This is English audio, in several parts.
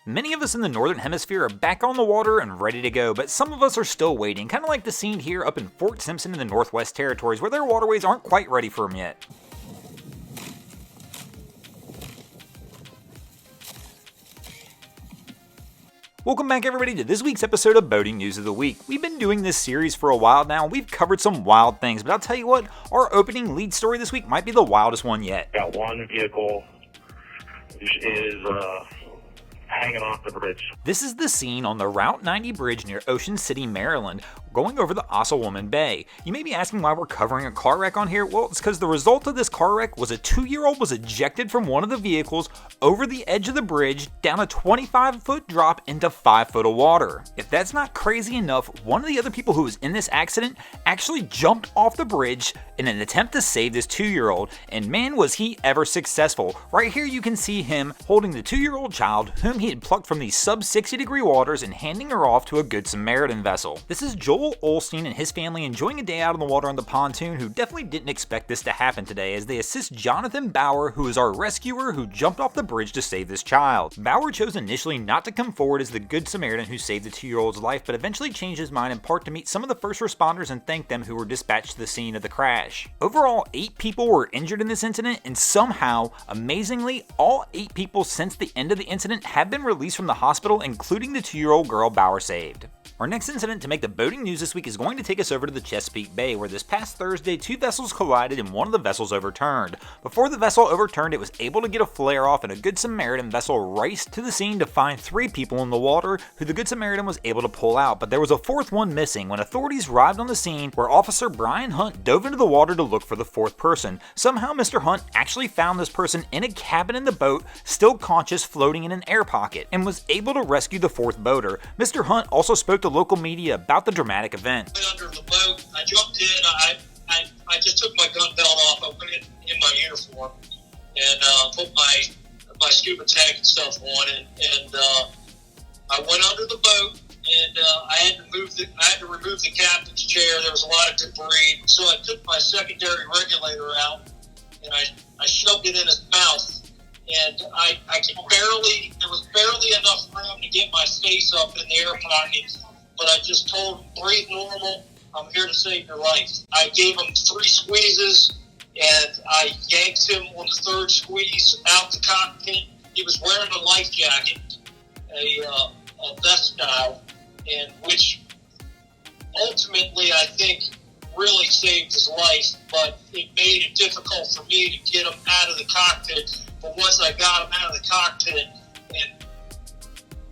Many of us in the Northern Hemisphere are back on the water and ready to go, but some of us are still waiting, kind of like the scene here up in Fort Simpson in the Northwest Territories, where their waterways aren't quite ready for them yet. Welcome back everybody to this week's episode of Boating News of the Week. We've been doing this series for a while now, we've covered some wild things, but I'll tell you what, our opening lead story this week might be the wildest one yet. Got one vehicle is hanging off the bridge. This is the scene on the Route 90 bridge near Ocean City, Maryland, going over the Assawoman Bay. You may be asking why we're covering a car wreck on here. Well, it's because the result of this car wreck was a 2-year-old was ejected from one of the vehicles over the edge of the bridge down a 25-foot drop into 5 foot of water. If that's not crazy enough, one of the other people who was in this accident actually jumped off the bridge in an attempt to save this 2-year-old, and man was he ever successful. Right here you can see him holding the 2-year-old child whom he had plucked from these sub 60 degree waters and handing her off to a Good Samaritan vessel. This is Joel Olstein and his family enjoying a day out on the water on the pontoon, who definitely didn't expect this to happen today, as they assist Jonathan Bauer, who is our rescuer who jumped off the bridge to save this child. Bauer chose initially not to come forward as the Good Samaritan who saved the 2-year-old's life, but eventually changed his mind in part to meet some of the first responders and thank them who were dispatched to the scene of the crash. Overall, 8 people were injured in this incident, and somehow, amazingly, all 8 people since the end of the incident have been released from the hospital, including the 2-year-old girl Bauer saved. Our next incident to make the boating news this week is going to take us over to the Chesapeake Bay, where this past Thursday 2 vessels collided and one of the vessels overturned. Before the vessel overturned, it was able to get a flare off, and a Good Samaritan vessel raced to the scene to find 3 people in the water who the Good Samaritan was able to pull out, but there was a 4th one missing when authorities arrived on the scene, where Officer Brian Hunt dove into the water to look for the 4th person. Somehow Mr. Hunt actually found this person in a cabin in the boat, still conscious, floating in an air pocket, and was able to rescue the 4th boater. Mr. Hunt also spoke to local media about the dramatic event. I went under the boat, I jumped in, I just took my gun belt off, I put it in my uniform, and put my scuba tank and stuff on, and I went under the boat, and I had to remove the captain's chair. There was a lot of debris, so I took my secondary regulator out, and I shoved it in his mouth. And there was barely enough room to get my face up in the air pocket, but I just told him, breathe normal, I'm here to save your life. I gave him 3 squeezes, and I yanked him on the 3rd squeeze out the cockpit. He was wearing a life jacket, a vest style, and which ultimately I think really saved his life, but it made it difficult for me to get him out of the cockpit. But once I got him out of the cockpit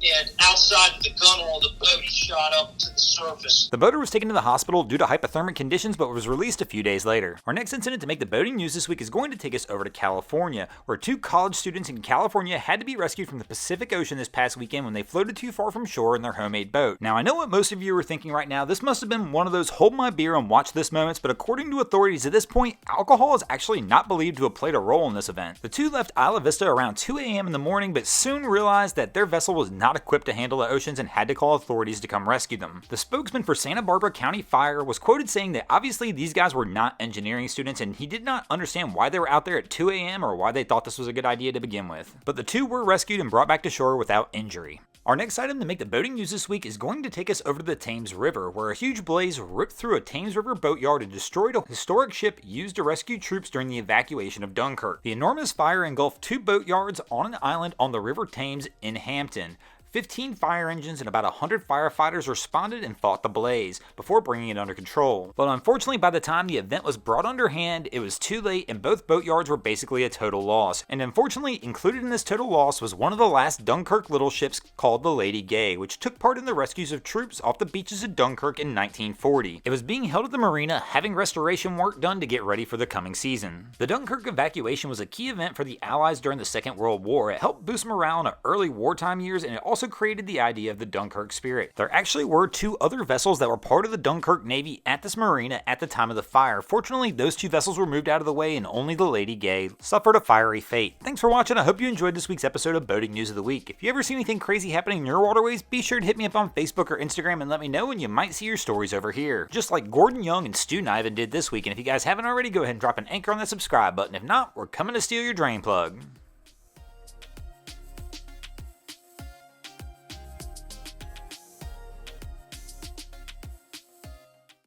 and outside of the gunnel of the boat, he shot up to the surface. The boater was taken to the hospital due to hypothermic conditions, but was released a few days later. Our next incident to make the boating news this week is going to take us over to California, where 2 college students in California had to be rescued from the Pacific Ocean this past weekend when they floated too far from shore in their homemade boat. Now, I know what most of you are thinking right now. This must have been one of those hold my beer and watch this moments, but according to authorities at this point, alcohol is actually not believed to have played a role in this event. The 2 left Isla Vista around 2 a.m. in the morning, but soon realized that their vessel was not equipped to handle the oceans and had to call authorities to come rescue them. The spokesman for Santa Barbara County Fire was quoted saying that obviously these guys were not engineering students, and he did not understand why they were out there at 2 a.m. or why they thought this was a good idea to begin with. But the 2 were rescued and brought back to shore without injury. Our next item to make the boating news this week is going to take us over to the Thames River, where a huge blaze ripped through a Thames River boatyard and destroyed a historic ship used to rescue troops during the evacuation of Dunkirk. The enormous fire engulfed 2 boatyards on an island on the River Thames in Hampton. 15 fire engines and about 100 firefighters responded and fought the blaze before bringing it under control. But unfortunately, by the time the event was brought under hand, it was too late and both boatyards were basically a total loss. And unfortunately, included in this total loss was one of the last Dunkirk little ships called the Lady Gay, which took part in the rescues of troops off the beaches of Dunkirk in 1940. It was being held at the marina, having restoration work done to get ready for the coming season. The Dunkirk evacuation was a key event for the Allies during the Second World War. It helped boost morale in the early wartime years, and it also created the idea of the Dunkirk spirit. There actually were 2 other vessels that were part of the Dunkirk Navy at this marina at the time of the fire. Fortunately, those 2 vessels were moved out of the way and only the Lady Gay suffered a fiery fate. Thanks for watching. I hope you enjoyed this week's episode of Boating News of the Week. If you ever see anything crazy happening in your waterways, be sure to hit me up on Facebook or Instagram and let me know, and you might see your stories over here. Just like Gordon Young and Stu Niven did this week. And if you guys haven't already, go ahead and drop an anchor on that subscribe button. If not, we're coming to steal your drain plug.